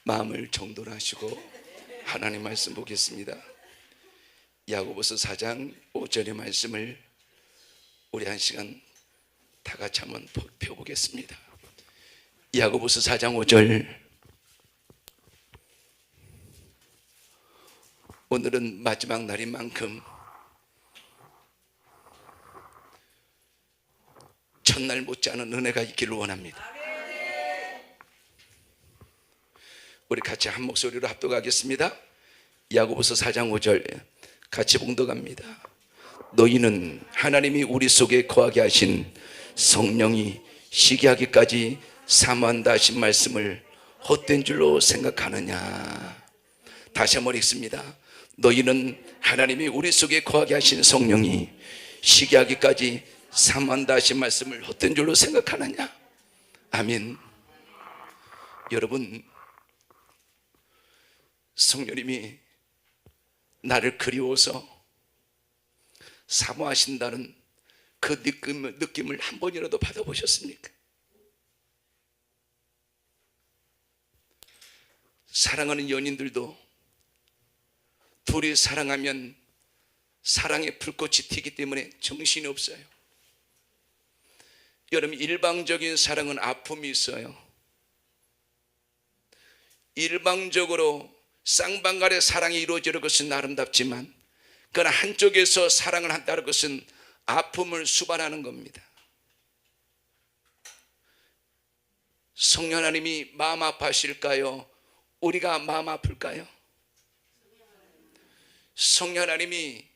마음을 정돈하시고 하나님 말씀 보겠습니다. 야고보서 4장 5절의 말씀을 우리 한 시간 다 같이 한번 펴보겠습니다. 야고보서 4장 5절. 오늘은 마지막 날인 만큼 첫날 못지않은 은혜가 있기를 원합니다. 우리 같이 한 목소리로 합독하겠습니다. 야고보서 4장 5절 같이 봉독합니다. 너희는 하나님이 우리 속에 거하게 하신 성령이 시기하기까지 사모한다 하신 말씀을 헛된 줄로 생각하느냐. 다시 한번 읽습니다. 너희는 하나님이 우리 속에 거하게 하신 성령이 시기하기까지 사모한다 하신 말씀을 헛된 줄로 생각하느냐. 아멘. 여러분, 성령님이 나를 그리워서 사모하신다는 그 느낌을 한 번이라도 받아보셨습니까? 사랑하는 연인들도 둘이 사랑하면 사랑의 불꽃이 튀기 때문에 정신이 없어요. 여러분, 일방적인 사랑은 아픔이 있어요. 일방적으로 쌍방간의 사랑이 이루어지는 것은 아름답지만 그러나 한쪽에서 사랑을 한다는 것은 아픔을 수반하는 겁니다. 성령 하나님이 마음 아파하실까요? 우리가 마음 아플까요? 성령 하나님이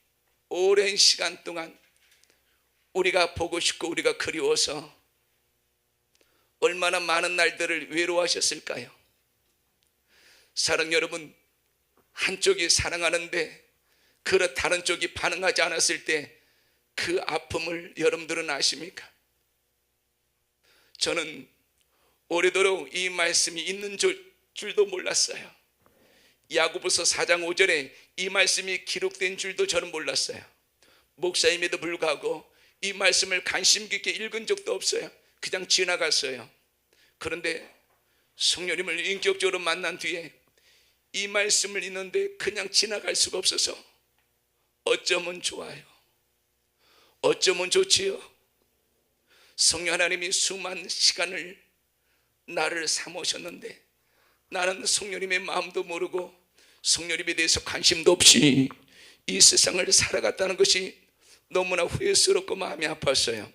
오랜 시간 동안 우리가 보고 싶고 우리가 그리워서 얼마나 많은 날들을 외로워하셨을까요? 사랑 여러분, 한쪽이 사랑하는데 그 다른 쪽이 반응하지 않았을 때 그 아픔을 여러분들은 아십니까? 저는 오래도록 이 말씀이 있는 줄도 몰랐어요. 야고보서 4장 5절에 이 말씀이 기록된 줄도 저는 몰랐어요. 목사임에도 불구하고 이 말씀을 관심 깊게 읽은 적도 없어요. 그냥 지나갔어요. 그런데 성령님을 인격적으로 만난 뒤에 이 말씀을 읽는데 그냥 지나갈 수가 없어서 어쩌면 좋아요. 어쩌면 좋지요. 성령 하나님이 수많은 시간을 나를 삼으셨는데 나는 성령님의 마음도 모르고 성령님에 대해서 관심도 없이 이 세상을 살아갔다는 것이 너무나 후회스럽고 마음이 아팠어요.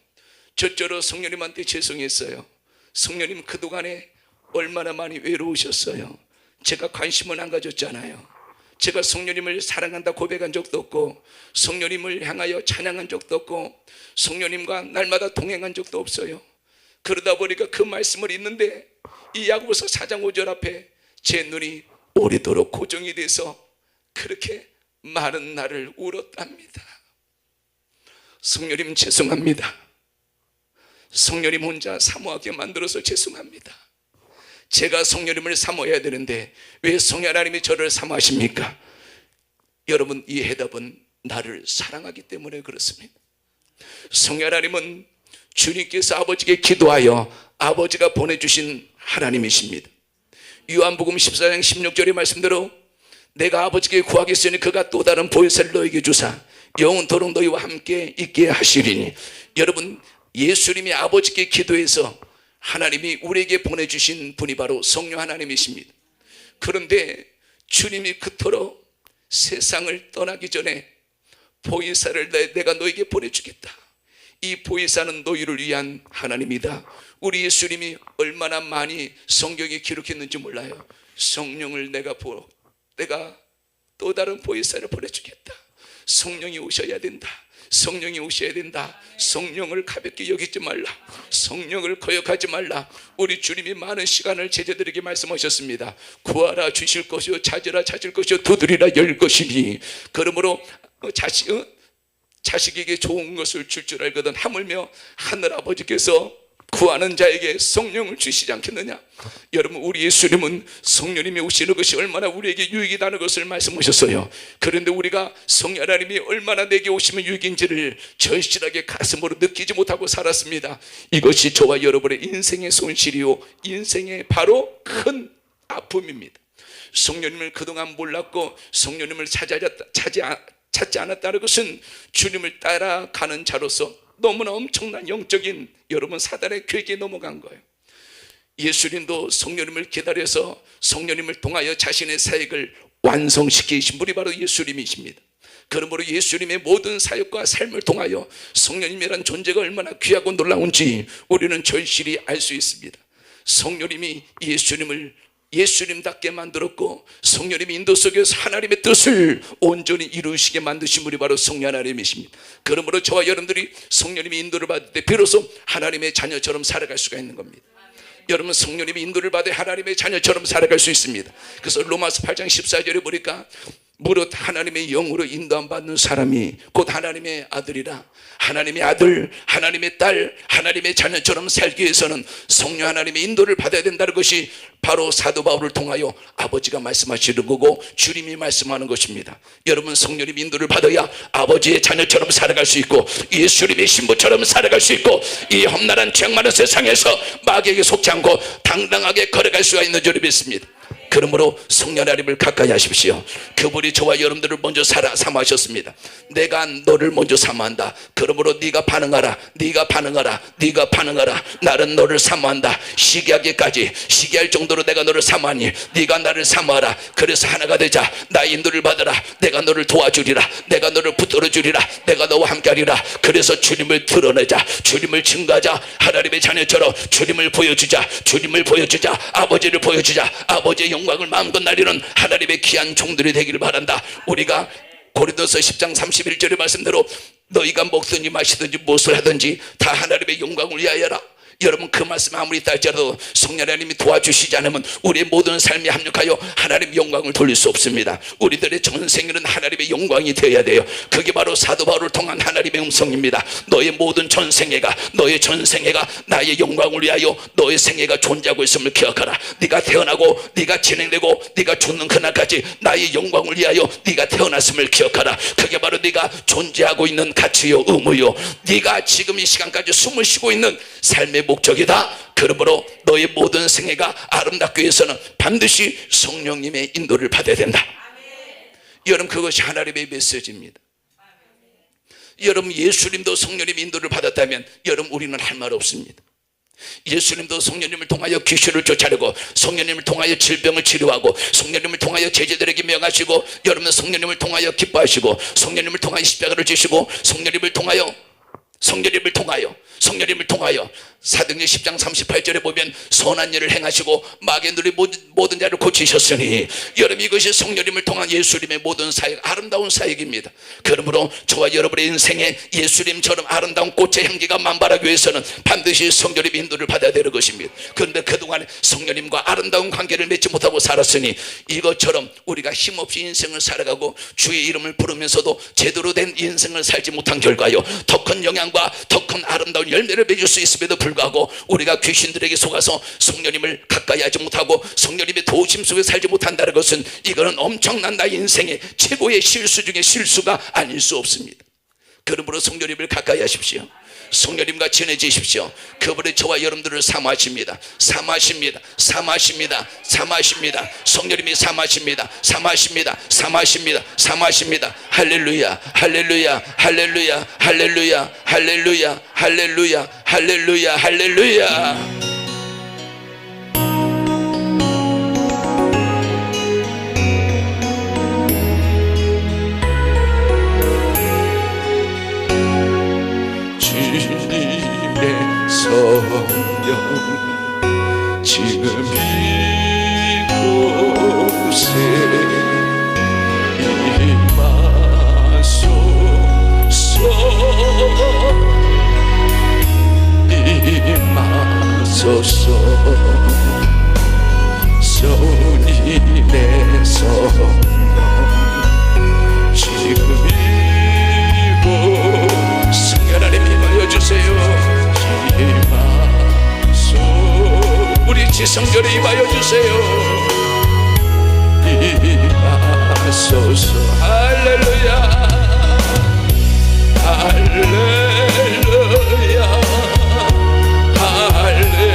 저절로 성령님한테 죄송했어요. 성령님 그동안에 얼마나 많이 외로우셨어요. 제가 관심을 안 가졌잖아요. 제가 성령님을 사랑한다 고백한 적도 없고 성령님을 향하여 찬양한 적도 없고 성령님과 날마다 동행한 적도 없어요. 그러다 보니까 그 말씀을 읽는데 이 야고보서 4장 5절 앞에 제 눈이 오래도록 고정이 돼서 그렇게 많은 날을 울었답니다. 성령님 죄송합니다. 성령님 혼자 사모하게 만들어서 죄송합니다. 제가 성령님을 사모해야 되는데 왜 성령 하나님이 저를 사모하십니까? 여러분, 이 해답은 나를 사랑하기 때문에 그렇습니다. 성령 하나님은 주님께서 아버지께 기도하여 아버지가 보내주신 하나님이십니다. 요한복음 14장 16절의 말씀대로 내가 아버지께 구하겠으니 그가 또 다른 보혜사를 너에게 주사 영원토록 너희와 함께 있게 하시리니. 여러분, 예수님이 아버지께 기도해서 하나님이 우리에게 보내주신 분이 바로 성령 하나님이십니다. 그런데 주님이 그토록 세상을 떠나기 전에 보혜사를 내가 너에게 보내주겠다. 이 보혜사는 너희를 위한 하나님이다. 우리 예수님이 얼마나 많이 성경에 기록했는지 몰라요. 성령을 내가 또 다른 보혜사를 보내주겠다. 성령이 오셔야 된다. 성령이 오셔야 된다. 성령을 가볍게 여기지 말라. 성령을 거역하지 말라. 우리 주님이 많은 시간을 제자들에게 말씀하셨습니다. 구하라 주실 것이요 찾으라 찾을 것이요 두드리라 열 것이니. 그러므로 자식에게 좋은 것을 줄 알거든 하물며 하늘아버지께서 구하는 자에게 성령을 주시지 않겠느냐. 여러분, 우리 예수님은 성령님이 오시는 것이 얼마나 우리에게 유익이라는 것을 말씀하셨어요. 그런데 우리가 성령 하나님이 얼마나 내게 오시면 유익인지를 절실하게 가슴으로 느끼지 못하고 살았습니다. 이것이 저와 여러분의 인생의 손실이요 인생의 바로 큰 아픔입니다. 성령님을 그동안 몰랐고 성령님을 찾지 않았다는 것은 주님을 따라가는 자로서 너무나 엄청난 영적인 여러분 사단의 괴기에 넘어간 거예요. 예수님도 성령님을 기다려서 성령님을 통하여 자신의 사역을 완성시키신 분이 바로 예수님이십니다. 그러므로 예수님의 모든 사역과 삶을 통하여 성령님이란 존재가 얼마나 귀하고 놀라운지 우리는 절실히 알 수 있습니다. 성령님이 예수님을 예수님답게 만들었고 성령님의 인도 속에서 하나님의 뜻을 온전히 이루시게 만드신 분이 바로 성령 하나님이십니다. 그러므로 저와 여러분들이 성령님의 인도를 받을 때 비로소 하나님의 자녀처럼 살아갈 수가 있는 겁니다. 여러분 성령님의 인도를 받아 하나님의 자녀처럼 살아갈 수 있습니다. 그래서 로마서 8장 14절에 보니까 무릇 하나님의 영으로 인도함 받는 사람이 곧 하나님의 아들이라. 하나님의 아들, 하나님의 딸, 하나님의 자녀처럼 살기 위해서는 성령 하나님의 인도를 받아야 된다는 것이 바로 사도 바울을 통하여 아버지가 말씀하시는 거고 주님이 말씀하는 것입니다. 여러분 성령님 인도를 받아야 아버지의 자녀처럼 살아갈 수 있고 예수님의 신부처럼 살아갈 수 있고 이 험난한 죄악 많은 세상에서 마귀에게 속지 않고 당당하게 걸어갈 수가 있는 줄을 믿습니다. 그러므로 성령 하나님을 가까이 하십시오. 그분이 저와 여러분들을 먼저 사모하셨습니다. 내가 너를 먼저 사모한다. 그러므로 네가 반응하라. 네가 반응하라. 네가 반응하라. 나는 너를 사모한다. 시기하기까지 시기할 정도로 내가 너를 사모하니 네가 나를 사모하라. 그래서 하나가 되자. 나의 인도를 받아라. 내가 너를 도와주리라. 내가 너를 붙들어주리라. 내가 너와 함께하리라. 그래서 주님을 드러내자. 주님을 증거하자. 하나님의 자녀처럼 주님을 보여주자. 주님을 보여주자. 아버지를 보여주자. 아버지의 영광을 마음껏 나리는 하나님의 귀한 종들이 되기를 바란다. 우리가 고린도서 10장 31절의 말씀대로 너희가 먹든지 마시든지 무엇을 하든지 다 하나님의 영광을 위하여라. 여러분 그 말씀 아무리 있다 할지라도 성령 하나님이 도와주시지 않으면 우리의 모든 삶이 합력하여 하나님의 영광을 돌릴 수 없습니다. 우리들의 전생에는 하나님의 영광이 되어야 돼요. 그게 바로 사도 바울을 통한 하나님의 음성입니다. 너의 모든 전생애가 너의 전생애가 나의 영광을 위하여 너의 생애가 존재하고 있음을 기억하라. 네가 태어나고 네가 진행되고 네가 죽는 그날까지 나의 영광을 위하여 네가 태어났음을 기억하라. 그게 바로 네가 존재하고 있는 가치요 의무요 네가 지금 이 시간까지 숨을 쉬고 있는 삶의 목적이다. 그러므로 너의 모든 생애가 아름답기 위해서는 반드시 성령님의 인도를 받아야 된다. 여러분 그것이 하나님의 메시지입니다. 여러분 예수님도 성령님의 인도를 받았다면 여러분 우리는 할 말 없습니다. 예수님도 성령님을 통하여 귀신을 쫓아내고 성령님을 통하여 질병을 치료하고 성령님을 통하여 제자들에게 명하시고 여러분 성령님을 통하여 기뻐하시고 성령님을 통하여 십자가를 지시고 성령님을 통하여 사도행전 10장 38절에 보면 선한 일을 행하시고 마귀의 눈이 모든 자를 고치셨으니 여러분 이것이 성령님을 통한 예수님의 모든 사역 아름다운 사역입니다. 그러므로 저와 여러분의 인생에 예수님처럼 아름다운 꽃의 향기가 만발하기 위해서는 반드시 성령님의 인도를 받아야 되는 것입니다. 그런데 그동안 성령님과 아름다운 관계를 맺지 못하고 살았으니 이것처럼 우리가 힘없이 인생을 살아가고 주의 이름을 부르면서도 제대로 된 인생을 살지 못한 결과요 더 큰 영향과 더 큰 아름다운 열매를 맺을 수 있음에도 불구하고 우리가 귀신들에게 속아서 성령님을 가까이 하지 못하고 성령님의 도우심 속에 살지 못한다는 것은 이거는 엄청난 나의 인생의 최고의 실수 중에 실수가 아닐 수 없습니다. 그러므로 성령님을 가까이 하십시오. 성령님과 친해지십시오. 그분이 저와 여러분들을 사모하십니다. 사모하십니다. 사모하십니다. 사모하십니다. 성령님이 사모하십니다. 사모하십니다. 사모하십니다. 사모하십니다. 할렐루야 할렐루야 할렐루야 할렐루야 할렐루야 할렐루야 할렐루야 할렐루야. 성령 지금 이곳에 임하소서 성령의 성령 지금 이곳 성령 하나님 임하여 주세요. 우리 지성전에 임하여 주세요. 임하소서. 할렐루야 할렐루야 할렐루야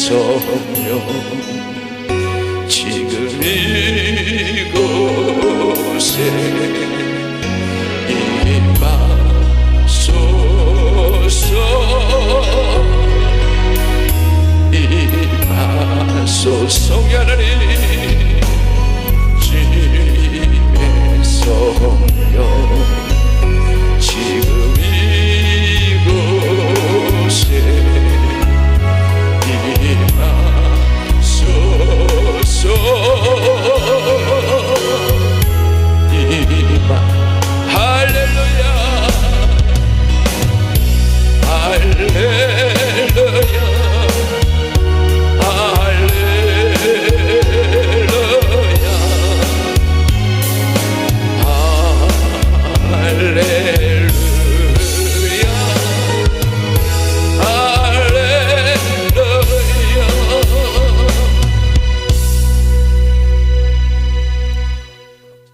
성령 지금 이곳에 임하소서 성령 하나님 주님의 성령 지금 이곳에 임하소서 할렐루야 할렐루야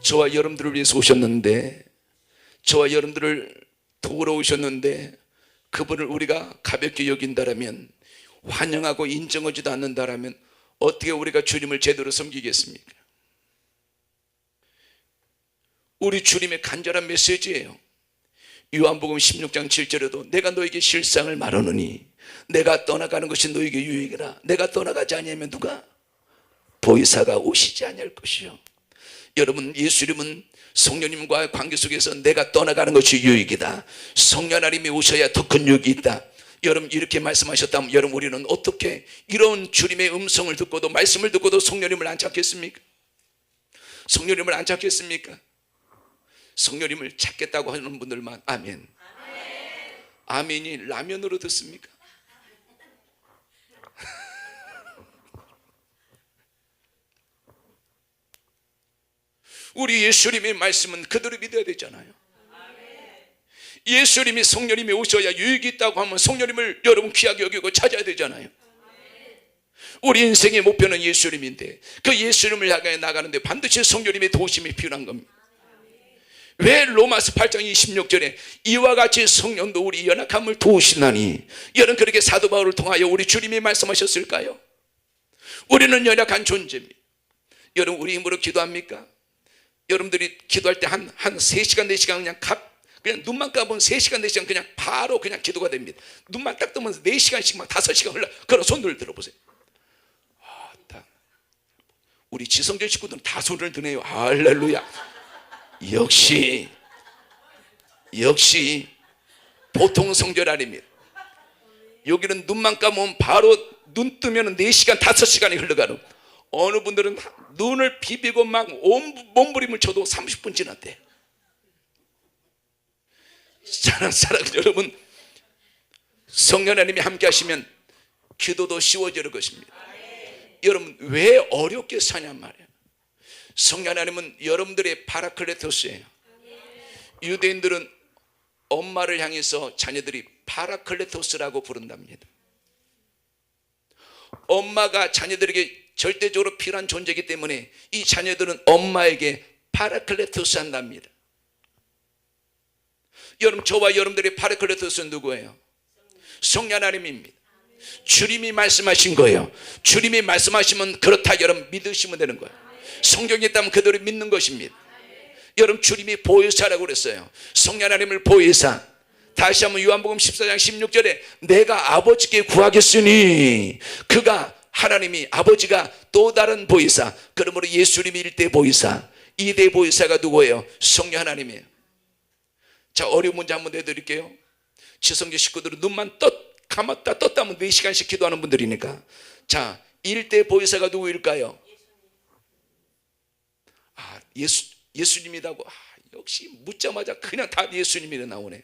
저와 여러분들을 위해서 오셨는데, 저와 여러분들을 도우러 오셨는데 그분을 우리가 가볍게 여긴다라면, 환영하고 인정하지도 않는다라면 어떻게 우리가 주님을 제대로 섬기겠습니까? 우리 주님의 간절한 메시지예요. 요한복음 16장 7절에도 내가 너에게 실상을 말하노니 내가 떠나가는 것이 너에게 유익이라. 내가 떠나가지 아니하면 누가 보혜사가 오시지 아니할 것이요. 여러분, 예수님은 성령님과의 관계 속에서 내가 떠나가는 것이 유익이다. 성령 하나님이 오셔야 더 큰 유익이 있다. 여러분, 이렇게 말씀하셨다면 여러분, 우리는 어떻게 이런 주님의 음성을 듣고도, 말씀을 듣고도 성령님을 안 찾겠습니까? 성령님을 안 찾겠습니까? 성령님을 찾겠다고 하는 분들만 아멘. 아멘이 라면으로 듣습니까? 우리 예수님의 말씀은 그대로 믿어야 되잖아요. 예수님이 성령님이 오셔야 유익이 있다고 하면 성령님을 여러분 귀하게 여기고 찾아야 되잖아요. 우리 인생의 목표는 예수님인데 그 예수님을 향해 나가는데 반드시 성령님의 도우심이 필요한 겁니다. 왜 로마서 8장 26절에 이와 같이 성령도 우리 연약함을 도우시나니, 여러분 그렇게 사도 바울을 통하여 우리 주님이 말씀하셨을까요? 우리는 연약한 존재입니다. 여러분, 우리 힘으로 기도합니까? 여러분들이 기도할 때 한 3시간 4시간 그냥 눈만 감으면 3시간 4시간 그냥 바로 그냥 기도가 됩니다. 눈만 딱 뜨면 4시간씩 막 5시간 흘러. 그런 손들을 들어보세요. 우리 지성전 식구들은 다 손을 드네요. 할렐루야. 역시 보통 성전 아닙니다. 여기는 눈만 감으면 바로 눈 뜨면 4시간 5시간이 흘러가는, 어느 분들은 눈을 비비고 막 온 몸부림을 쳐도 30분 지났대. 사랑하는 여러분, 성령 하나님이 함께 하시면 기도도 쉬워질 것입니다. 여러분, 왜 어렵게 사냔 말이에요. 성령 하나님은 여러분들의 파라클레토스예요. 유대인들은 엄마를 향해서 자녀들이 파라클레토스라고 부른답니다. 엄마가 자녀들에게 절대적으로 필요한 존재이기 때문에 이 자녀들은 엄마에게 파라클레토스 한답니다. 여러분, 저와 여러분들의 파라클레토스는 누구예요? 성령 하나님입니다. 주님이 말씀하신 거예요. 주님이 말씀하시면 그렇다 여러분 믿으시면 되는 거예요. 성경에 있다면 그대로 믿는 것입니다. 여러분, 주님이 보혜사라고 그랬어요. 성령 하나님을 보혜사. 다시 한번 요한복음 14장 16절에 내가 아버지께 구하겠으니, 그가 하나님이 아버지가 또 다른 보혜사, 그러므로 예수님이 1대 보혜사, 2대 보혜사가 누구예요? 성령 하나님이에요. 자, 어려운 문제 한번 내드릴게요. 지성교 식구들은 눈만 감았다 떴다 하면 4시간씩 기도하는 분들이니까, 자, 1대 보혜사가 누구일까요? 예수님이라고. 역시 묻자마자 그냥 다 예수님이 나오네.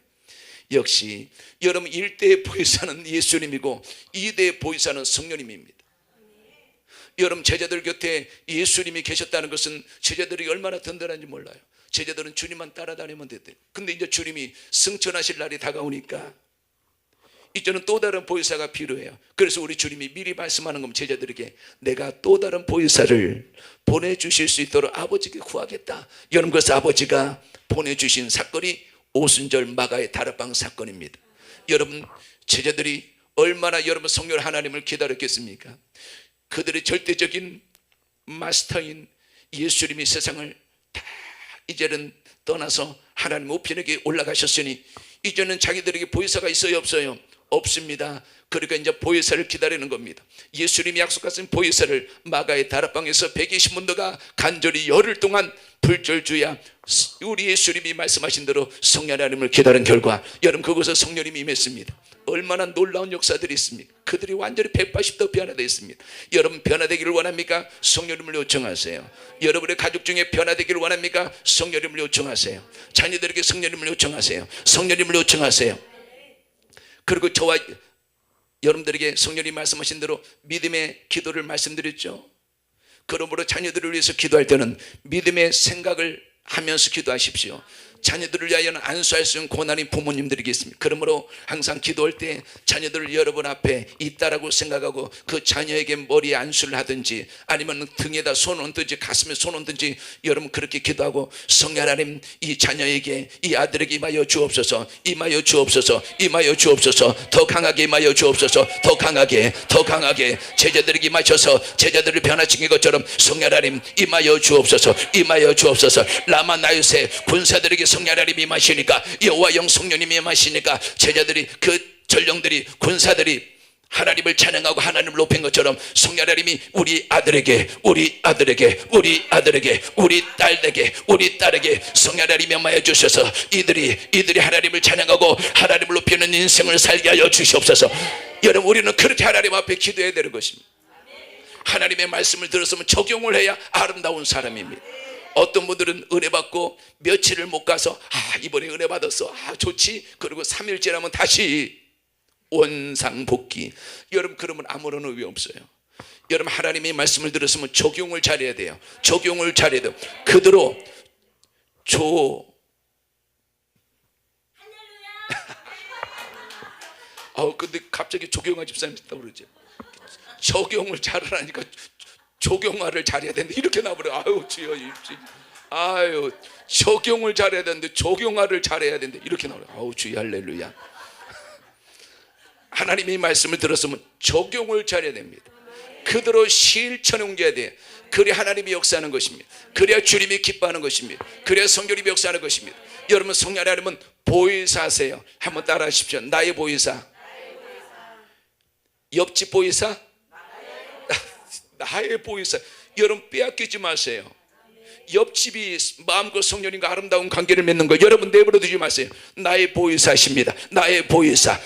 역시 여러분, 1대 보혜사는 예수님이고 2대 보혜사는 성령님입니다. 여러분, 제자들 곁에 예수님이 계셨다는 것은 제자들이 얼마나 든든한지 몰라요. 제자들은 주님만 따라다니면 됐대요. 근데 이제 주님이 승천하실 날이 다가오니까 이제는 또 다른 보혜사가 필요해요. 그래서 우리 주님이 미리 말씀하는 겁니다. 제자들에게 내가 또 다른 보혜사를 보내주실 수 있도록 아버지께 구하겠다. 여러분, 그래서 아버지가 보내주신 사건이 오순절 마가의 다락방 사건입니다. 여러분, 제자들이 얼마나 여러분 성령 하나님을 기다렸겠습니까? 그들의 절대적인 마스터인 예수님이 세상을 다 이제는 떠나서 하나님 우편에게 올라가셨으니 이제는 자기들에게 보혜사가 있어요, 없어요? 없습니다. 그러니까 이제 보혜사를 기다리는 겁니다. 예수님이 약속하신 보혜사를 마가의 다락방에서 120문도가 간절히 열흘 동안 불철주야 우리 예수님이 말씀하신 대로 성령 하나님을 기다린 결과 여러분 그곳에 성령님이 임했습니다. 얼마나 놀라운 역사들이 있습니까? 그들이 완전히 180도 변화되어 있습니다. 여러분 변화되기를 원합니까? 성령님을 요청하세요. 여러분의 가족 중에 변화되기를 원합니까? 성령님을 요청하세요. 자녀들에게 성령님을 요청하세요. 성령님을 요청하세요. 그리고 저와 여러분들에게 성령님 말씀하신 대로 믿음의 기도를 말씀드렸죠. 그러므로 자녀들을 위해서 기도할 때는 믿음의 생각을 하면서 기도하십시오. 자녀들을 위하여는 안수할 수 있는 고난인 부모님들이 있습니다. 그러므로 항상 기도할 때 자녀들을 여러분 앞에 있다라고 생각하고 그 자녀에게 머리에 안수를 하든지 아니면 등에다 손 얹든지 가슴에 손 얹든지 여러분 그렇게 기도하고 성령 하나님 이 자녀에게 이 아들에게 임하여 주옵소서, 임하여 주옵소서, 임하여 주옵소서, 더 강하게 임하여 주옵소서, 더 강하게 제자들에게 임하셔서 제자들을 변화시킨 것처럼 성령 하나님 임하여 주옵소서, 임하여 주옵소서. 라마 나요세 군사들에게 성령 하나님이 임하시니까 여호와 영 성령님이 임하시니까 제자들이 그 전령들이 군사들이 하나님을 찬양하고 하나님을 높인 것처럼 성령 하나님이 우리 아들에게 우리 딸에게 성령 하나님이 임하여 주셔서 이들이 하나님을 찬양하고 하나님을 높이는 인생을 살게 하여 주시옵소서. 여러분 우리는 그렇게 하나님 앞에 기도해야 되는 것입니다. 하나님의 말씀을 들었으면 적용을 해야 아름다운 사람입니다. 어떤 분들은 은혜 받고 며칠을 못 가서 이번에 은혜 받았어, 좋지. 그리고 3일 지나면 다시 원상복귀. 여러분 그러면 아무런 의미 없어요. 여러분 하나님의 말씀을 들었으면 적용을 잘해야 돼요. 적용을 잘해야 돼요. 그대로 근데 갑자기 조경화 집사님 있다고 그러죠. 적용을 잘하라니까 조경화를 잘해야 되는데 이렇게 나버려. 주여, 적용을 잘해야 되는데 조경화를 잘해야 되는데 이렇게 나버려. 주여, 할렐루야. 하나님의 말씀을 들었으면 적용을 잘해야 됩니다. 그대로 실천해 옮겨야 돼요. 그래야 하나님이 역사하는 것입니다. 그래야 주님이 기뻐하는 것입니다. 그래야 성령님이 역사하는 것입니다. 여러분 성령 하나님은 보혜사세요. 한번 따라 하십시오. 나의 보혜사. 옆집 보혜사? 나의 보혜사. 여러분 빼앗기지 마세요. 옆집이 마음껏 성령님과 아름다운 관계를 맺는 거 여러분 내버려 두지 마세요. 나의 보혜사십니다. 나의 보혜사.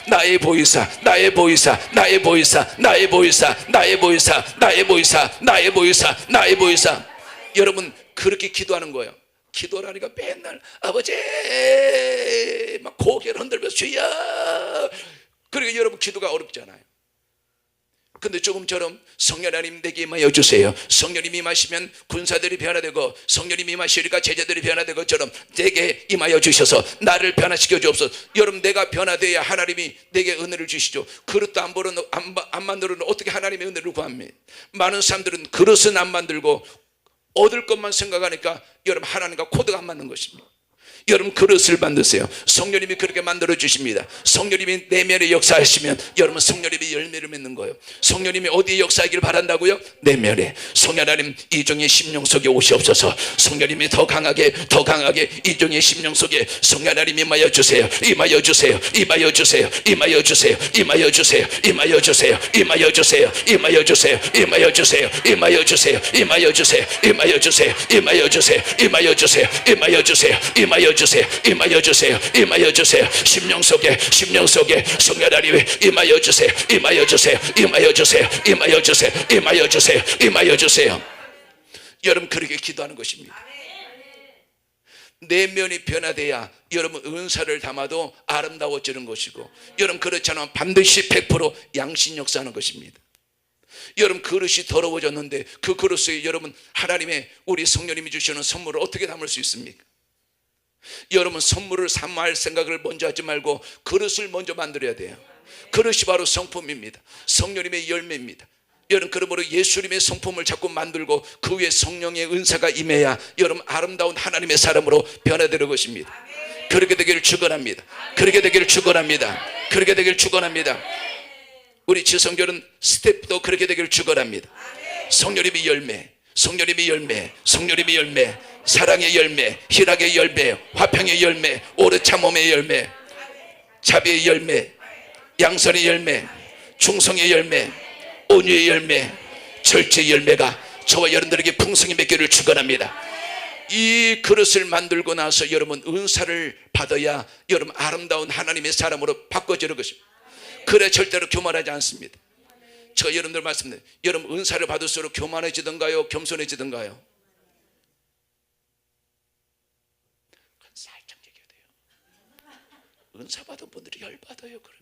여러분 그렇게 기도하는 거예요. 기도하니까 맨날 아버지 막 고개를 흔들면서 주여. 그러니까 여러분 기도가 어렵잖아요. 근데 조금처럼 성령 하나님 내게 임하여 주세요. 성령님이 임하시면 군사들이 변화되고 성령님이 임하시니까 제자들이 변화된 것처럼 내게 임하여 주셔서 나를 변화시켜 주옵소서. 여러분 내가 변화되어야 하나님이 내게 은혜를 주시죠. 그릇도 안 만들어는 어떻게 하나님의 은혜를 구합니까? 많은 사람들은 그릇은 안 만들고 얻을 것만 생각하니까 여러분 하나님과 코드가 안 맞는 것입니다. 여러분 그릇을 만드세요. 성령님이 그렇게 만들어 주십니다. 성령님이 내면에 역사하시면 여러분 성령님이 열매를 맺는 거예요. 성령님이 어디에 역사하기를 바란다고요? 내면에. 성령 하나님 이종의 심령 속에 오시옵소서. 성령님이 더 강하게 이종의 심령 속에 성령 하나님 임하여 주세요. 임하여 주세요. 임하여 주세요. 임하여 주세요. 임하여 주세요. 임하여 주세요. 임하여 주세요. 임하여 주세요. 임하여 주세요. 임하여 주세요. 임하여 주세요. 임하여 주세요. 임하여 주세요. 임하여 주세요. 임하여 주세요. 임하여 주세요. 임하여 주세요. 임하여 주세요. 심령 속에 성령 하나님 임하여 주세요. 임하여 주세요. 임하여 주세요. 임하여 주세요. 임하여 주세요. 임하여 주세요. 여러분 그렇게 기도하는 것입니다. 내면이 변화돼야 여러분 은사를 담아도 아름다워지는 것이고 여러분 그렇지 않으면 반드시 100% 양심 역사하는 것입니다. 여러분 그릇이 더러워졌는데 그 그릇에 여러분 하나님의 우리 성령님이 주시는 선물을 어떻게 담을 수 있습니까? 여러분 선물을 사모할 생각을 먼저 하지 말고 그릇을 먼저 만들어야 돼요. 그릇이 바로 성품입니다. 성령님의 열매입니다. 여러분 그러므로 예수님의 성품을 자꾸 만들고 그 위에 성령의 은사가 임해야 여러분 아름다운 하나님의 사람으로 변화되는 것입니다. 그렇게 되기를 축원합니다. 그렇게 되기를 축원합니다. 그렇게 되기를 축원합니다. 우리 지성교는 스텝도 그렇게 되기를 축원합니다. 성령님의 열매, 성령님의 열매, 성령님의 열매, 사랑의 열매, 희락의 열매, 화평의 열매, 오래 참음의 열매, 자비의 열매, 양선의 열매, 충성의 열매, 온유의 열매, 절제의 열매가 저와 여러분들에게 풍성히 맺기를 축원합니다. 이 그릇을 만들고 나서 여러분 은사를 받아야 여러분 아름다운 하나님의 사람으로 바꿔지는 것입니다. 그래 절대로 교만하지 않습니다. 저 여러분들 말씀드려요. 여러분 은사를 받을수록 교만해지던가요? 겸손해지던가요? 살짝 얘기해야 돼요. 은사 받은 분들이 열받아요. 그럼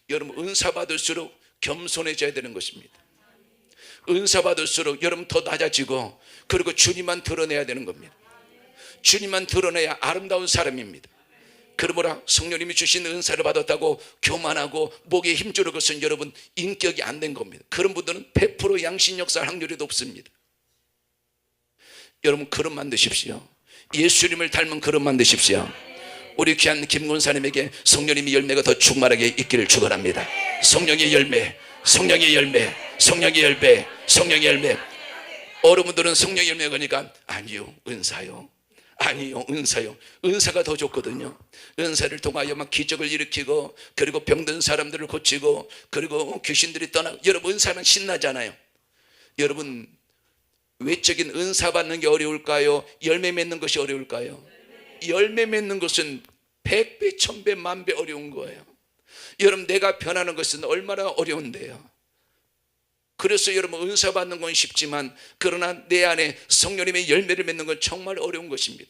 여러분 은사 받을수록 겸손해져야 되는 것입니다. 은사 받을수록 여러분 더 낮아지고 그리고 주님만 드러내야 되는 겁니다. 주님만 드러내야 아름다운 사람입니다. 그러므로 성령님이 주신 은사를 받았다고 교만하고 목에 힘주는 것은 여러분 인격이 안 된 겁니다. 그런 분들은 100% 양신 역사할 확률이 높습니다. 여러분 그릇 만드십시오. 예수님을 닮은 그릇 만드십시오. 우리 귀한 김군사님에게 성령님의 열매가 더 충만하게 있기를 축원합니다. 성령의 열매, 성령의 열매, 성령의 열매, 성령의 열매. 어른분들은 성령의 열매 그러니까 아니요 은사요, 아니요 은사요. 은사가 더 좋거든요. 은사를 통하여 막 기적을 일으키고 그리고 병든 사람들을 고치고 그리고 귀신들이 떠나고. 여러분 은사는 신나잖아요. 여러분 외적인 은사 받는 게 어려울까요? 열매 맺는 것이 어려울까요? 열매 맺는 것은 100배, 1000배, 10,000배 어려운 거예요. 여러분 내가 변하는 것은 얼마나 어려운데요. 그래서 여러분 은사 받는 건 쉽지만 그러나 내 안에 성령님의 열매를 맺는 건 정말 어려운 것입니다.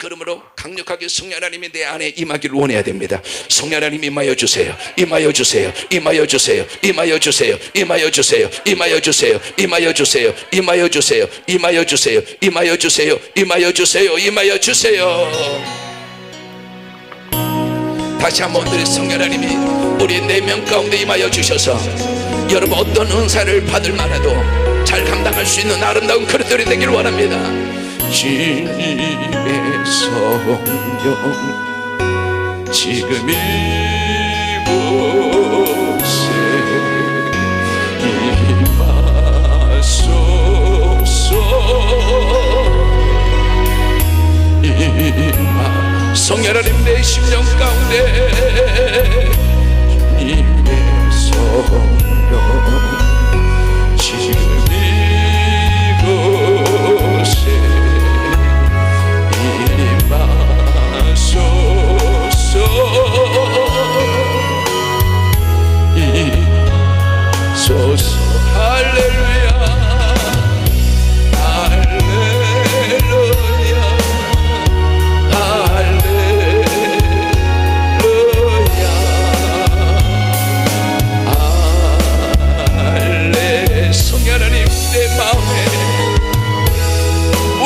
그러므로 강력하게 성령 하나님이 내 안에 임하기를 원해야 됩니다. 성령 하나님 임하여 주세요. 임하여 주세요. 임하여 주세요. 임하여 주세요. 임하여 주세요. 임하여 주세요. 임하여 주세요. 임하여 주세요. 임하여 주세요. 임하여 주세요. 임하여 주세요. 임하여 주세요. 다시 한번 우리 성령 하나님이 우리 4명 가운데 임하여 주셔서 여러분 어떤 은사를 받을 만해도 잘 감당할 수 있는 아름다운 그릇들이 되기를 원합니다. 주님의 성령 지금 이곳에 임하소서. 성령 하나님 내 심령 가운데 주님의 성령 지금 이곳에 임하소서. 임소서. 할렐루야 할렐루야 할렐루야. 성령 하나님 내 마음에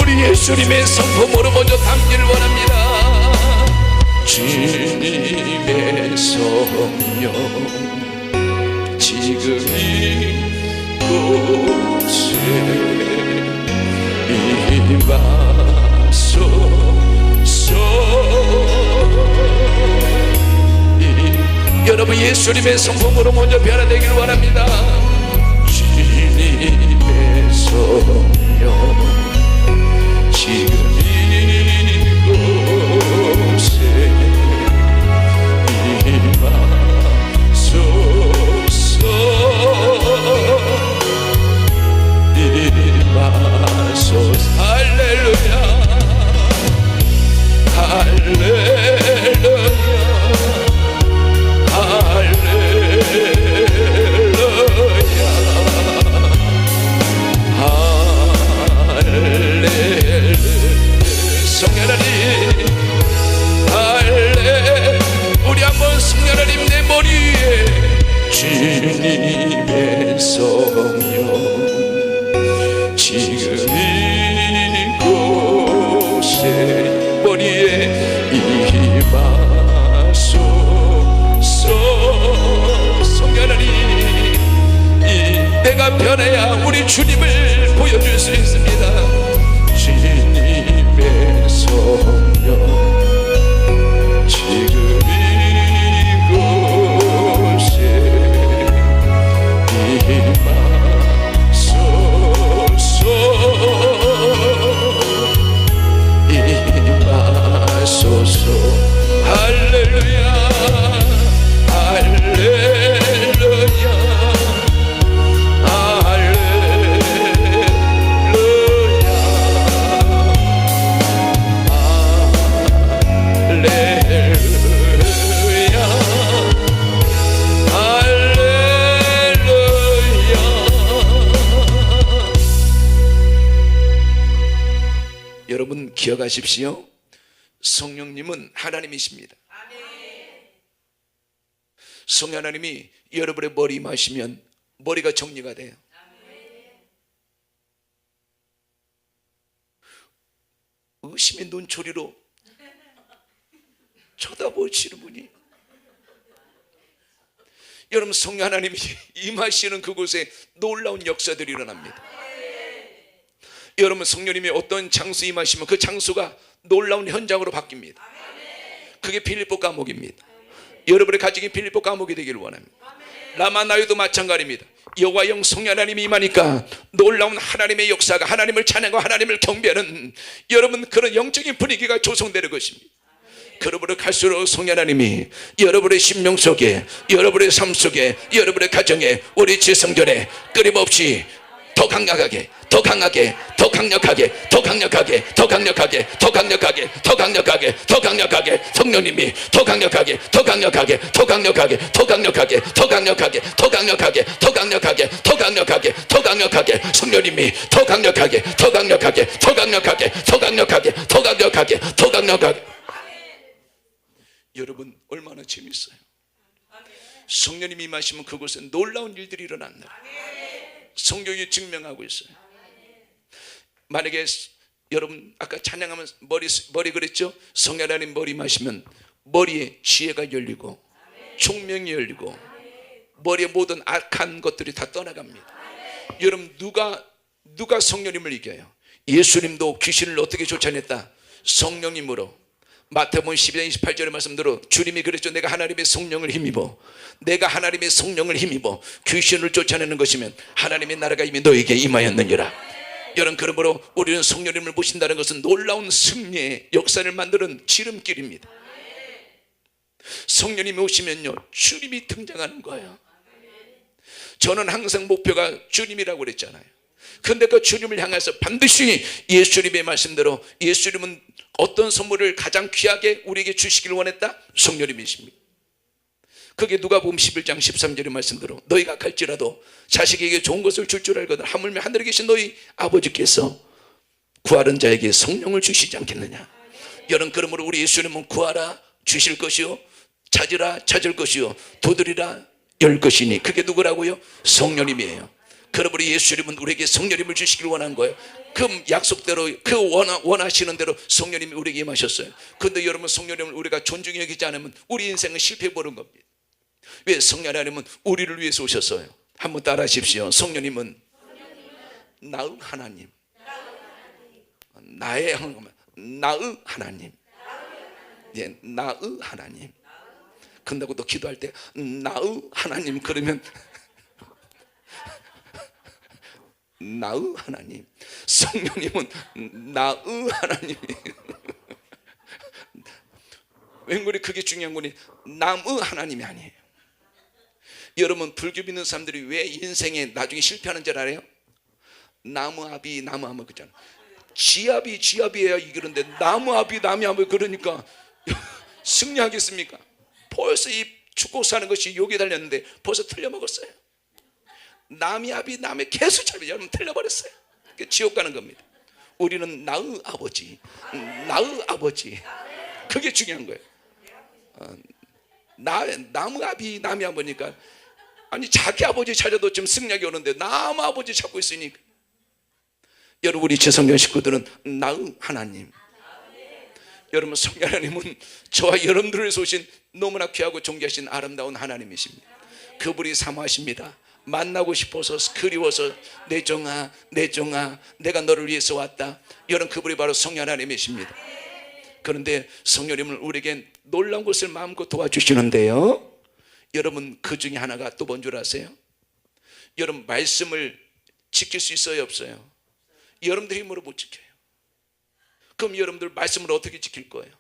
우리 예수님의 성품으로 먼저 담기를 원합니다. 주님의 성령 지금 이곳에 임하소서. 여러분 예수님의 성품으로 먼저 변화되기를 원합니다. 주님의 성령 지금 이곳에 임하소서. 임하소서. 할렐루야 할렐루야 할렐루야 할렐루야. 성령 하나님 할렐. 우리 한번 성령 하나님 내 머리 위에 주님의 성령 지금 이곳에 머리에 임하소서. 성령 하나님 내가 변해야 우리 주님을 보여줄 수 있습니다. 주님의 성령 지금 이곳에 기억하십시오. 성령님은 하나님이십니다. 성령 하나님이 여러분의 머리 임하시면 머리가 정리가 돼요. 의심의 눈초리로 쳐다보시는 분이, 여러분 성령 하나님이 임하시는 그곳에 놀라운 역사들이 일어납니다. 여러분 성령님이 어떤 장소에 임하시면 그 장소가 놀라운 현장으로 바뀝니다. 그게 빌립보 감옥입니다. 여러분의 가정이 빌립보 감옥이 되기를 원합니다. 라마나요도 마찬가지입니다. 여호와 영 성령 하나님이 임하니까 놀라운 하나님의 역사가, 하나님을 찬양하고 하나님을 경배하는 여러분 그런 영적인 분위기가 조성되는 것입니다. 그러므로 갈수록 성령 하나님이 여러분의 심령 속에, 여러분의 삶 속에, 여러분의 가정에, 우리 지성전에 끊임없이 더 강력하게, 더 강하게, 더 강력하게, 더 강력하게, 더 강력하게, 더 강력하게, 더 강력하게, 더 강력하게, 성령님이 더 강력하게, 더 강력하게, 더 강력하게, 더 강력하게, 더 강력하게, 더 강력하게, 더 강력하게, 더 강력하게, 더 강력하게, 성령님이 더 강력하게, 더 강력하게, 더 강력하게, 더 강력하게, 더 강력하게, 더 강력하게. 여러분 얼마나 재밌어요. 성령님이 임하시면 그곳에 놀라운 일들이 일어난다. 성경이 증명하고 있어요. 만약에 여러분 아까 찬양하면서 머리 그랬죠? 성령 하나님 머리 마시면 머리에 지혜가 열리고 총명이 열리고 머리의 모든 악한 것들이 다 떠나갑니다. 여러분 누가 성령님을 이겨요? 예수님도 귀신을 어떻게 쫓아냈다? 성령님으로. 마태복음 12장 28절의 말씀대로 주님이 그랬죠. 내가 하나님의 성령을 힘입어, 내가 하나님의 성령을 힘입어 귀신을 쫓아내는 것이면 하나님의 나라가 이미 너에게 임하였느니라. 여러분 그러므로 우리는 성령님을 모신다는 것은 놀라운 승리의 역사를 만드는 지름길입니다. 성령님이 오시면요 주님이 등장하는 거예요. 저는 항상 목표가 주님이라고 그랬잖아요. 근데 그 주님을 향해서 반드시 예수님의 말씀대로, 예수님은 어떤 선물을 가장 귀하게 우리에게 주시기를 원했다? 성령님이십니다. 그게 누가복음 11장 13절의 말씀대로 너희가 갈지라도 자식에게 좋은 것을 줄 줄 알거든 하물며 하늘에 계신 너희 아버지께서 구하는 자에게 성령을 주시지 않겠느냐. 여러분 그러므로 우리 예수님은 구하라 주실 것이요, 찾으라 찾을 것이요, 두드리라 열 것이니 그게 누구라고요? 성령님이에요. 그러므로 예수님은 우리에게 성령님을 주시길 원한 거예요. 그 약속대로, 그 원하시는 대로 성령님이 우리에게 임하셨어요. 그런데 여러분 성령님을 우리가 존중히 여기지 않으면 우리 인생은 실패해버린 겁니다. 왜? 성령 하나님은 우리를 위해서 오셨어요. 한번 따라 하십시오. 성령님은 나의 하나님, 나의 하나님, 예, 나의 하나님. 근다고 또 기도할 때 나의 하나님 그러면 나의 하나님, 성령님은 나의 하나님이에요. 웬걸이 그게 중요한 거니? 남의 하나님이 아니에요. 여러분 불교 믿는 사람들이 왜 인생에 나중에 실패하는 줄 알아요? 나무아비 그잖아. 지압이에요. 이러는데 나무아비 그러니까 승리하겠습니까? 벌써 이 죽고 사는 것이 욕이 달렸는데 벌써 틀려먹었어요. 남이 계속 잡이 여러분 틀려버렸어요. 지옥 가는 겁니다. 우리는 나의 아버지, 그게 중요한 거예요. 남의 아버니까 아니 자기 아버지 찾아도 좀 승리하게 오는데 남의 아버지 찾고 있으니까. 여러분 우리 재성전 식구들은 나의 하나님, 여러분 성령 하나님은 저와 여러분들을 위해서 오신 너무나 귀하고 존귀하신 아름다운 하나님이십니다. 그분이 사모하십니다. 만나고 싶어서 그리워서 내 종아 내가 너를 위해서 왔다. 여러분 그분이 바로 성령 하나님이십니다. 그런데 성령님은 우리에게 놀라운 것을 마음껏 도와주시는데요, 여러분 그 중에 하나가 또 뭔 줄 아세요? 여러분 말씀을 지킬 수 있어요 없어요? 여러분들 힘으로 못 지켜요. 그럼 여러분들 말씀을 어떻게 지킬 거예요?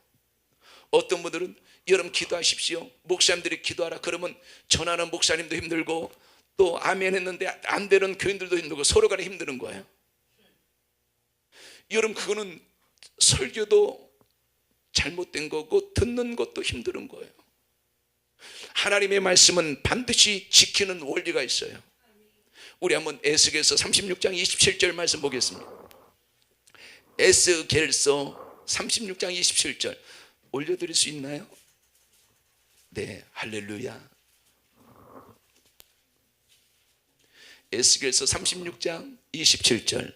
어떤 분들은 여러분 기도하십시오, 목사님들이 기도하라 그러면 전하는 목사님도 힘들고 또 아멘 했는데 안 되는 교인들도 힘들고 서로 간에 힘드는 거예요. 여러분 그거는 설교도 잘못된 거고 듣는 것도 힘든 거예요. 하나님의 말씀은 반드시 지키는 원리가 있어요. 우리 한번 에스겔서 36장 27절 말씀 보겠습니다. 에스겔서 36장 27절 올려드릴 수 있나요? 네, 할렐루야. 에스겔서 36장 27절,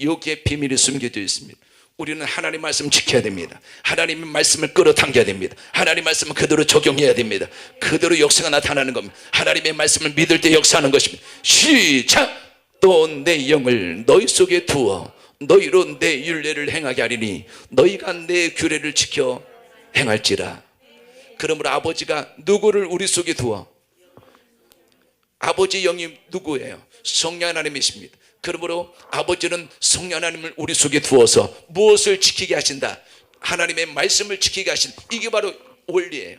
여기에 비밀이 숨겨져 있습니다. 우리는 하나님 말씀 지켜야 됩니다. 하나님의 말씀을 끌어당겨야 됩니다. 하나님 말씀을 그대로 적용해야 됩니다. 그대로 역사가 나타나는 겁니다. 하나님의 말씀을 믿을 때 역사하는 것입니다. 시작! 또 내 영을 너희 속에 두어 너희로 내 율례를 행하게 하리니 너희가 내 규례를 지켜 행할지라. 그러므로 아버지가 누구를 우리 속에 두어? 아버지 영이 누구예요? 성령 하나님이십니다. 그러므로 아버지는 성령 하나님을 우리 속에 두어서 무엇을 지키게 하신다? 하나님의 말씀을 지키게 하신, 이게 바로 원리예요.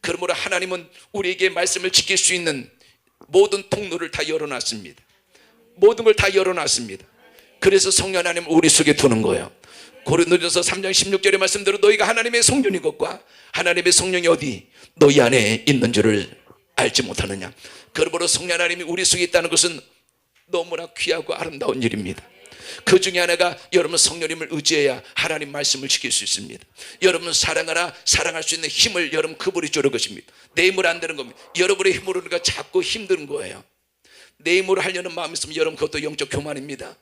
그러므로 하나님은 우리에게 말씀을 지킬 수 있는 모든 통로를 다 열어놨습니다. 모든 걸 다 열어놨습니다. 그래서 성령 하나님을 우리 속에 두는 거예요. 고린도전서 3장 16절의 말씀대로 너희가 하나님의 성령인 것과 하나님의 성령이 어디? 너희 안에 있는 줄을 알지 못하느냐. 그러므로 성령 하나님이 우리 속에 있다는 것은 너무나 귀하고 아름다운 일입니다. 그 중에 하나가 여러분 성령님을 의지해야 하나님 말씀을 지킬 수 있습니다. 여러분 사랑하라, 사랑할 수 있는 힘을 여러분 그분이 주는 것입니다. 내 힘으로 안 되는 겁니다. 여러분의 힘으로 그러니까 자꾸 힘든 거예요. 내 힘으로 하려는 마음이 있으면 여러분 그것도 영적 교만입니다.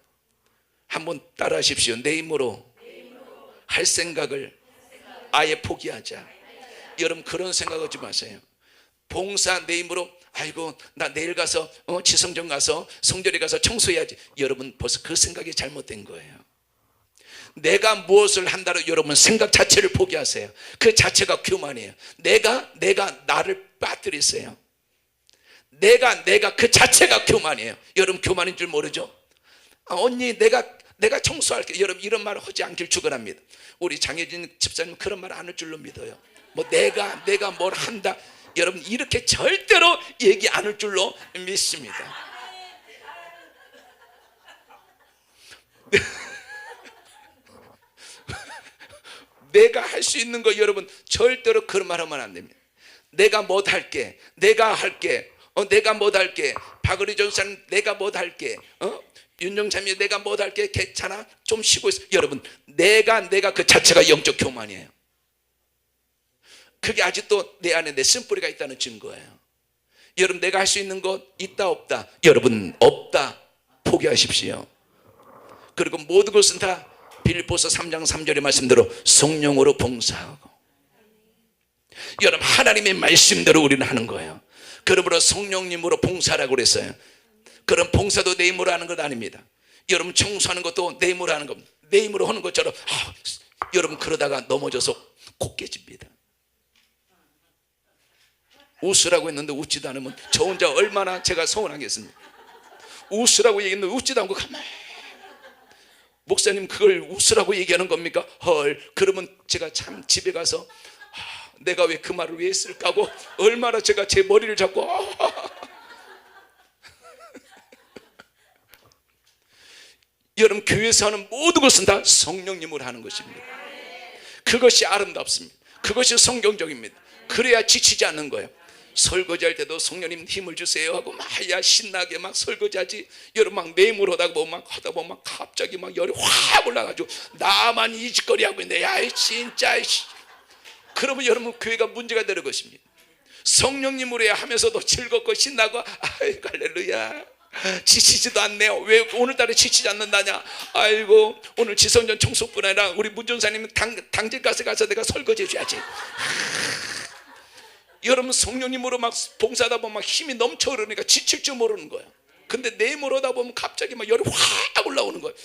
한번 따라 하십시오. 내 힘으로 할 생각을 아예 포기하자. 여러분 그런 생각하지 마세요. 봉사 내 힘으로, 아이고 나 내일 가서 지성전 가서 성전에 가서 청소해야지. 여러분 벌써 그 생각이 잘못된 거예요. 내가 무엇을 한다로 여러분 생각 자체를 포기하세요. 그 자체가 교만이에요. 내가 나를 빠뜨리세요. 내가 그 자체가 교만이에요. 여러분 교만인 줄 모르죠? 언니 내가 청소할게. 여러분 이런 말을 하지 않길 축원합니다. 우리 장혜진 집사님 그런 말 안 할 줄로 믿어요. 뭐 내가 뭘 한다, 여러분 이렇게 절대로 얘기 안 할 줄로 믿습니다. 내가 할 수 있는 거 여러분 절대로 그런 말 하면 안 됩니다. 내가 뭐 할게, 내가 할게, 내가 뭐 할게, 박은희 전사는 내가 뭐 할게, 윤정참이 내가 뭐 할게, 괜찮아 좀 쉬고 있어. 여러분 내가 그 자체가 영적 교만이에요. 그게 아직도 내 안에 내 쓴뿌리가 있다는 증거예요. 여러분 내가 할 수 있는 것 있다 없다? 여러분 없다. 포기하십시오. 그리고 모든 것은 다 빌립보서 3장 3절의 말씀대로 성령으로 봉사하고, 여러분 하나님의 말씀대로 우리는 하는 거예요. 그러므로 성령님으로 봉사라고 그랬어요. 그런 봉사도 내 힘으로 하는 것 아닙니다. 여러분 청소하는 것도 내 힘으로 하는 겁니다. 내 힘으로 하는 것처럼 여러분 그러다가 넘어져서 곧 깨집니다. 웃으라고 했는데 웃지도 않으면 저 혼자 얼마나 제가 서운하겠습니까? 웃으라고 얘기했는데 웃지도 않고 가만히, 목사님 그걸 웃으라고 얘기하는 겁니까? 헐. 그러면 제가 참 집에 가서 내가 왜 그 말을 왜 했을까 하고 얼마나 제가 제 머리를 잡고 여러분 교회에서 하는 모든 것은 다 성령님으로 하는 것입니다. 그것이 아름답습니다. 그것이 성경적입니다. 그래야 지치지 않는 거예요. 설거지할 때도 성령님 힘을 주세요 하고 막 신나게 막 설거지하지. 여러분 막 내임으로 하다 보면 막 하다 보면 막 갑자기 막 열이 확 올라가지고 나만 이 짓거리 하고 있는데 야 진짜. 그러면 여러분 교회가 문제가 되는 것입니다. 성령님으로 해야 하면서도 즐겁고 신나고 아이고 할렐루야, 지치지도 않네요. 왜 오늘따라 지치지 않는다냐? 아이고 오늘 지성전 청소뿐 아니라 우리 문전사님은 당직 가서 내가 설거지 해줘야지. 여러분 성령님으로 막 봉사하다 보면 막 힘이 넘쳐 흐르니까 지칠 줄 모르는 거예요. 근데 내 힘으로 하다 보면 갑자기 막 열이 확 올라오는 거예요.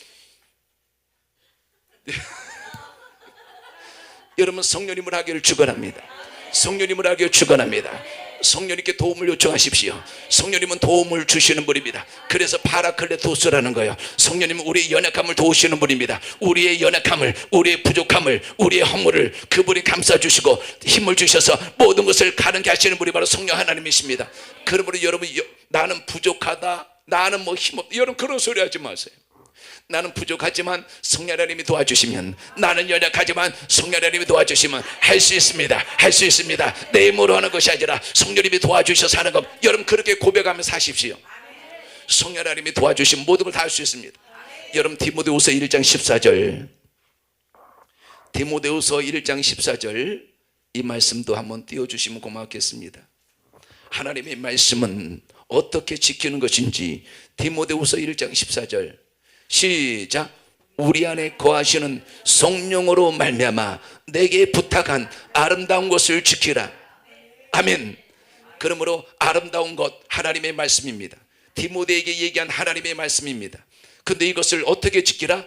여러분 성령님을 하기를 축원합니다. 성령님을 하기를 축원합니다. 성령님께 도움을 요청하십시오. 성령님은 도움을 주시는 분입니다. 그래서 파라클레토스라는 거예요. 성령님은 우리의 연약함을 도우시는 분입니다. 우리의 연약함을, 우리의 부족함을, 우리의 허물을 그분이 감싸주시고 힘을 주셔서 모든 것을 가능케 하시는 분이 바로 성령 하나님이십니다. 그러므로 여러분 나는 부족하다, 나는 뭐 힘없다, 여러분 그런 소리 하지 마세요. 나는 부족하지만 성령 하나님이 도와주시면, 나는 연약하지만 성령 하나님이 도와주시면 할 수 있습니다. 할 수 있습니다. 내 힘으로 하는 것이 아니라 성령님이 도와주셔서 하는 것. 여러분 그렇게 고백하며 사십시오. 성령 하나님이 도와주시면 모든 걸 다 할 수 있습니다. 여러분 디모데후서 1장 14절, 디모데후서 1장 14절 이 말씀도 한번 띄워주시면 고맙겠습니다. 하나님의 말씀은 어떻게 지키는 것인지 디모데후서 1장 14절 시작. 우리 안에 거하시는 성령으로 말미암아 내게 부탁한 아름다운 것을 지키라. 아멘. 그러므로 아름다운 것 하나님의 말씀입니다. 디모데에게 얘기한 하나님의 말씀입니다. 근데 이것을 어떻게 지키라?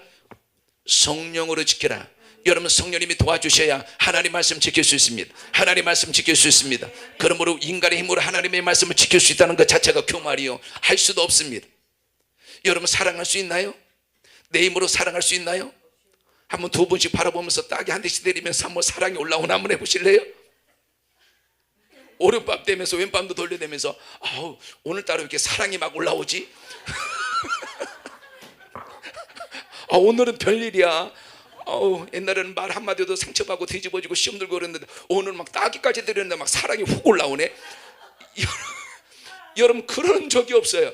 성령으로 지키라. 여러분 성령님이 도와주셔야 하나님 말씀 지킬 수 있습니다. 하나님 말씀 지킬 수 있습니다. 그러므로 인간의 힘으로 하나님의 말씀을 지킬 수 있다는 것 자체가 교말이요, 할 수도 없습니다. 여러분 사랑할 수 있나요? 내 힘으로 사랑할 수 있나요? 한번 두 분씩 바라보면서 딱이 한 대씩 때리면서 한번 사랑이 올라오나 한번 해보실래요? 오른밤 되면서 왼밤도 돌려대면서 아우 오늘따라 이렇게 사랑이 막 올라오지? 아, 오늘은 별일이야. 옛날에는 말 한마디도 상처받고 뒤집어지고 시험 들고 그랬는데 오늘 막 따기까지 들였는데 막 사랑이 훅 올라오네. 여러분 그런 적이 없어요.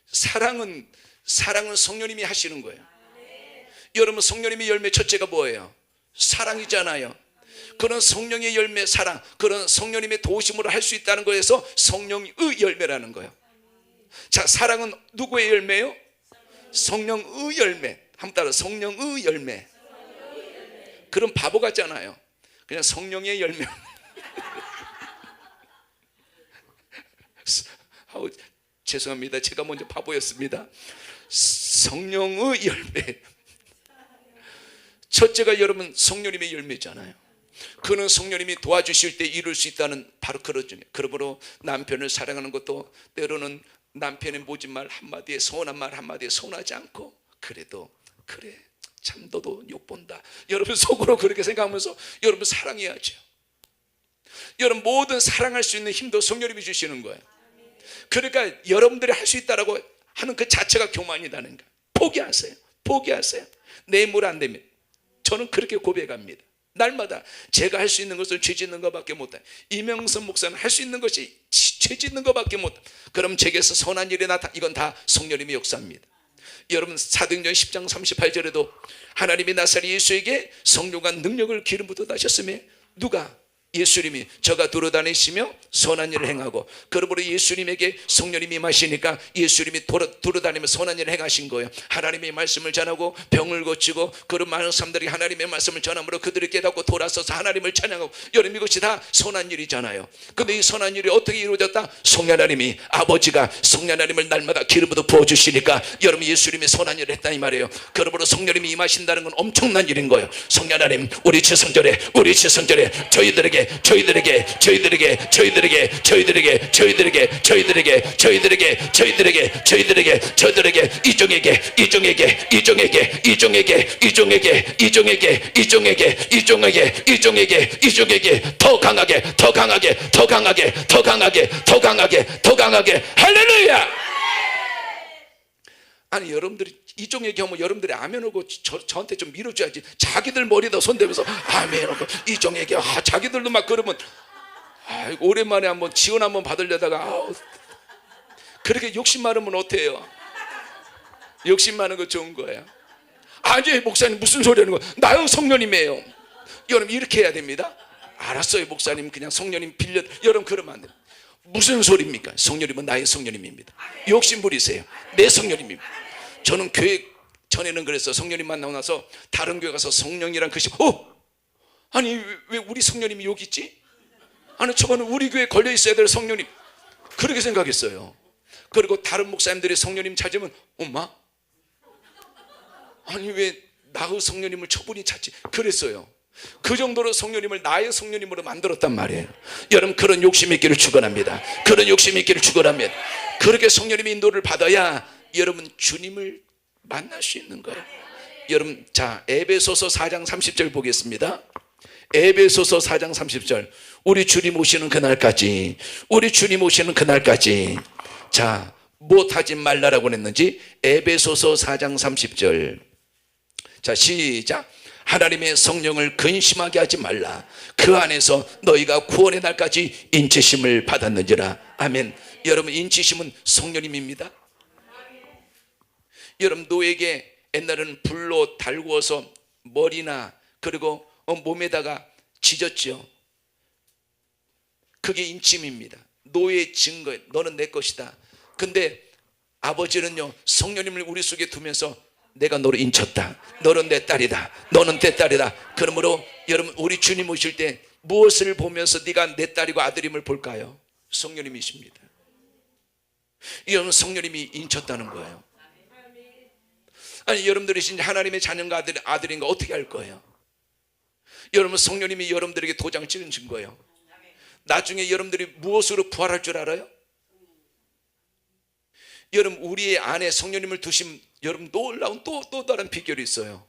사랑은 성령님이 하시는 거예요. 여러분 성령님의 열매 첫째가 뭐예요? 사랑이잖아요. 그런 성령의 열매 사랑, 그런 성령님의 도우심으로 할 수 있다는 거에서 성령의 열매라는 거예요. 자, 사랑은 누구의 열매요? 성령의 열매. 한번 따라 성령의 열매. 그럼 바보 같잖아요. 그냥 성령의 열매. 죄송합니다. 제가 먼저 바보였습니다. 성령의 열매. 첫째가 여러분 성령님의 열매잖아요. 그는 성령님이 도와주실 때 이룰 수 있다는 바로 그런 점이에요. 그러므로 남편을 사랑하는 것도 때로는 남편의 모진 말 한마디에 서운한 말 한마디에 서운하지 않고 그래도 그래 참 너도 욕본다 여러분 속으로 그렇게 생각하면서 여러분 사랑해야죠. 여러분 모든 사랑할 수 있는 힘도 성령님이 주시는 거예요. 그러니까 여러분들이 할 수 있다라고 하는 그 자체가 교만이라는 거예요. 포기하세요. 내 힘으로 안 되면. 저는 그렇게 고백합니다. 날마다 제가 할 수 있는 것은 죄 짓는 것밖에 못해. 이명선 목사는 할 수 있는 것이 죄 짓는 것밖에 못해. 그럼 제게서 선한 일이 나타, 이건 다 성령님의 역사입니다. 여러분 사도행전 10장 38절에도 하나님이 나사렛 예수에게 성령과 능력을 기름 부어 다셨으며 누가? 예수님이 저가 두루다니시며 선한 일을 행하고 그러므로 예수님에게 성령님이 임하시니까 예수님이 두루다니며 선한 일을 행하신 거예요. 하나님의 말씀을 전하고 병을 고치고 그런 많은 사람들이 하나님의 말씀을 전함으로 그들이 깨닫고 돌아서서 하나님을 찬양하고 여러분 이것이 다 선한 일이잖아요. 근데 이 선한 일이 어떻게 이루어졌다? 성령 하나님이 아버지가 성령 하나님을 날마다 기름 부어 부어주시니까 여러분 예수님이 선한 일을 했다 이 말이에요. 그러므로 성령님이 임하신다는 건 엄청난 일인 거예요. 성령 하나님 우리 지성전에 저희들에게 더 강하게 할렐루야. 아니 여러분들이 이종에게 하면 여러분들이 아멘하고 저한테 좀 밀어줘야지. 자기들 머리에다 손대면서 아멘하고 이종에게 자기들도 막 그러면 아이고 오랜만에 한번 지원 한번 받으려다가 그렇게 욕심 많으면 어때요? 욕심 많은 거 좋은 거예요. 아니 목사님 무슨 소리 하는 거예요? 나요 성령님이에요. 여러분 이렇게 해야 됩니다. 알았어요 목사님 그냥 성령님 빌려. 여러분 그러면 안 돼요. 무슨 소리입니까? 성령님은 나의 성령님입니다. 욕심 부리세요. 내 성령님입니다. 저는 교회 전에는 그랬어. 성령님 만나고 나서 다른 교회 가서 성령이란 글씨 아니 왜 우리 성령님이 여기 있지? 아니 저거는 우리 교회에 걸려 있어야 될 성령님. 그렇게 생각했어요. 그리고 다른 목사님들이 성령님 찾으면 엄마 아니 왜 나의 성령님을 저분이 찾지? 그랬어요. 그 정도로 성령님을 나의 성령님으로 만들었단 말이에요. 여러분 그런 욕심이 있기를 축원합니다. 그런 욕심이 있기를 축원합니다. 그렇게 성령님의 인도를 받아야 여러분 주님을 만날 수 있는 거예요. 여러분 자 에베소서 4장 30절 보겠습니다. 에베소서 4장 30절 우리 주님 오시는 그날까지 자 못하지 말라라고 했는지 에베소서 4장 30절 자 시작. 하나님의 성령을 근심하게 하지 말라. 그 안에서 너희가 구원의 날까지 인치심을 받았는지라. 아멘. 여러분 인치심은 성령님입니다. 여러분 노에게 옛날에는 불로 달구어서 머리나 그리고 몸에다가 짖었죠. 그게 인침입니다. 노예의 증거, 너는 내 것이다. 근데 아버지는요, 성령님을 우리 속에 두면서 내가 너를 인쳤다. 너는 내 딸이다. 너는 내 딸이다. 그러므로 여러분, 우리 주님 오실 때 무엇을 보면서 네가 내 딸이고 아들임을 볼까요? 성령님이십니다. 여러분, 성령님이 인쳤다는 거예요. 아니, 여러분들이 진짜 하나님의 자녀인가 아들인가 어떻게 할 거예요? 여러분, 성령님이 여러분들에게 도장 찍은 증거예요. 나중에 여러분들이 무엇으로 부활할 줄 알아요? 여러분, 우리의 안에 성령님을 두신 여러분 놀라운 또 다른 비결이 있어요.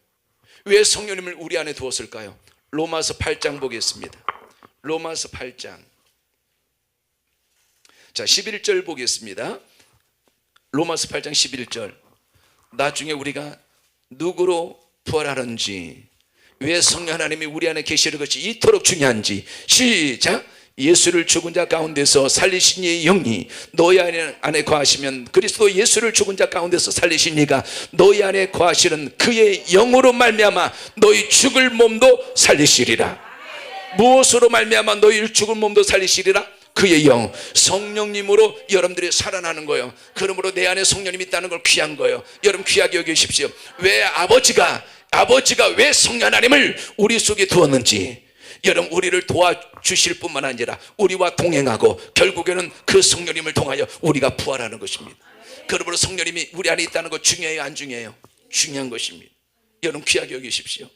왜 성령님을 우리 안에 두었을까요? 로마서 8장 보겠습니다. 로마서 8장. 자, 11절 보겠습니다. 로마서 8장 11절. 나중에 우리가 누구로 부활하는지, 왜 성령 하나님이 우리 안에 계시는 것이 이토록 중요한지. 시작. 예수를 죽은 자 가운데서 살리신 이의 영이 너희 안에 거하시면 그리스도 예수를 죽은 자 가운데서 살리신 이가 너희 안에 거하시는 그의 영으로 말미암아 너희 죽을 몸도 살리시리라. 무엇으로 말미암아 너희 죽을 몸도 살리시리라? 그의 영, 성령님으로 여러분들이 살아나는 거예요. 그러므로 내 안에 성령님이 있다는 걸 귀한 거예요. 여러분, 귀하게 여기십시오. 왜 아버지가 왜 성령 하나님을 우리 속에 두었는지, 여러분, 우리를 도와주실 뿐만 아니라 우리와 동행하고 결국에는 그 성령님을 통하여 우리가 부활하는 것입니다. 그러므로 성령님이 우리 안에 있다는 것 중요해요, 안 중요해요? 중요한 것입니다. 여러분, 귀하게 여기십시오.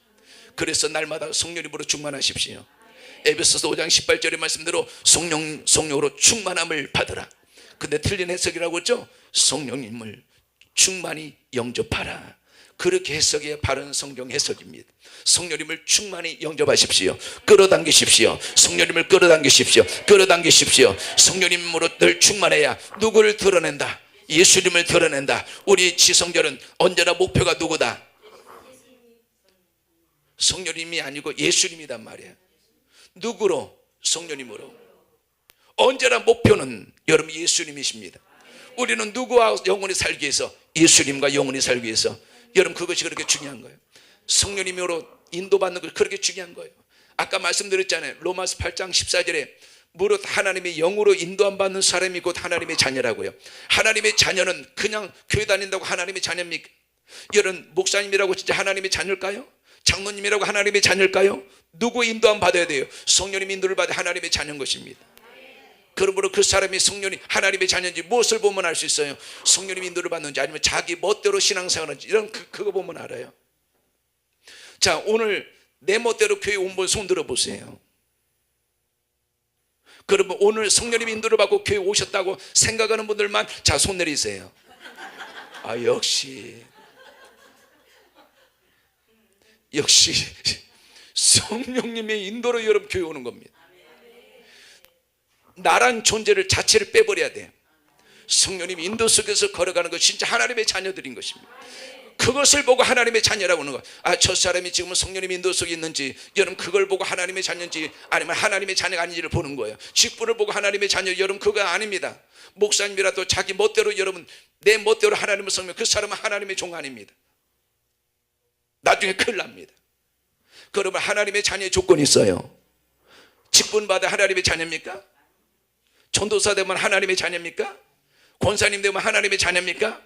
그래서 날마다 성령님으로 충만하십시오. 에베소서 5장 18절의 말씀대로 성령으로 충만함을 받으라. 근데 틀린 해석이라고 했죠? 성령님을 충만히 영접하라. 그렇게 해석해야 바른 성경 해석입니다. 성령님을 충만히 영접하십시오. 끌어당기십시오. 성령님을 끌어당기십시오. 끌어당기십시오. 성령님으로 늘 충만해야 누구를 드러낸다? 예수님을 드러낸다. 우리 지성결은 언제나 목표가 누구다? 성령님이 아니고 예수님이란 말이에요. 누구로? 성령님으로. 언제나 목표는 여러분 예수님이십니다. 우리는 누구와 영원히 살기 위해서? 예수님과 영원히 살기 위해서. 여러분, 그것이 그렇게 중요한 거예요. 성령님으로 인도받는 것이 그렇게 중요한 거예요. 아까 말씀드렸잖아요. 로마서 8장 14절에 무릇 하나님의 영으로 인도함 받는 사람이 곧 하나님의 자녀라고요. 하나님의 자녀는 그냥 교회 다닌다고 하나님의 자녀입니까? 여러분, 목사님이라고 진짜 하나님의 자녀일까요? 장로님이라고 하나님의 자녀일까요? 누구 인도함 받아야 돼요? 성령님 인도를 받아 하나님의 자녀인 것입니다. 그러므로 그 사람이 성령이 하나님의 자녀인지 무엇을 보면 알 수 있어요? 성령님 인도를 받는지 아니면 자기 멋대로 신앙생활하는지, 이런 그거 보면 알아요. 자, 오늘 내 멋대로 교회 온 분 손 들어보세요. 그러면 오늘 성령님 인도를 받고 교회 오셨다고 생각하는 분들만 자, 손 내리세요. 아, 역시 성령님의 인도로 여러분 교회 오는 겁니다. 나란 존재를 자체를 빼버려야 돼요. 성령님 인도 속에서 걸어가는 것, 진짜 하나님의 자녀들인 것입니다. 그것을 보고 하나님의 자녀라고 하는 거예요. 아, 저 사람이 지금은 성령님 인도 속에 있는지, 여러분 그걸 보고 하나님의 자녀인지 아니면 하나님의 자녀가 아닌지를 보는 거예요. 직분을 보고 하나님의 자녀, 여러분 그거 아닙니다. 목사님이라도 자기 멋대로, 여러분 내 멋대로 하나님을 섬기면 그 사람은 하나님의 종 아닙니다. 나중에 큰일 납니다. 그러면 하나님의 자녀의 조건이 있어요. 직분 받아 하나님의 자녀입니까? 전도사 되면 하나님의 자녀입니까? 권사님 되면 하나님의 자녀입니까?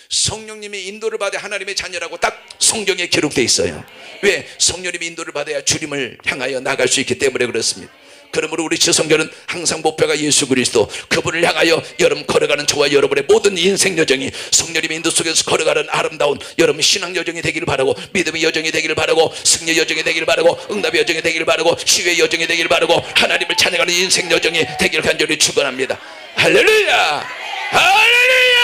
성령님의 인도를 받아 하나님의 자녀라고 딱 성경에 기록되어 있어요. 왜? 성령님의 인도를 받아야 주님을 향하여 나갈 수 있기 때문에 그렇습니다. 그러므로 우리 지성교는 항상 목표가 예수 그리스도, 그분을 향하여 여러분 걸어가는 저와 여러분의 모든 인생 여정이 성령님의 인도 속에서 걸어가는 아름다운 여러분 신앙 여정이 되기를 바라고, 믿음의 여정이 되기를 바라고, 승리의 여정이 되기를 바라고, 응답의 여정이 되기를 바라고, 치유의 여정이 되기를 바라고, 하나님을 찬양하는 인생 여정이 되기를 간절히 축원합니다. 할렐루야, 할렐루야.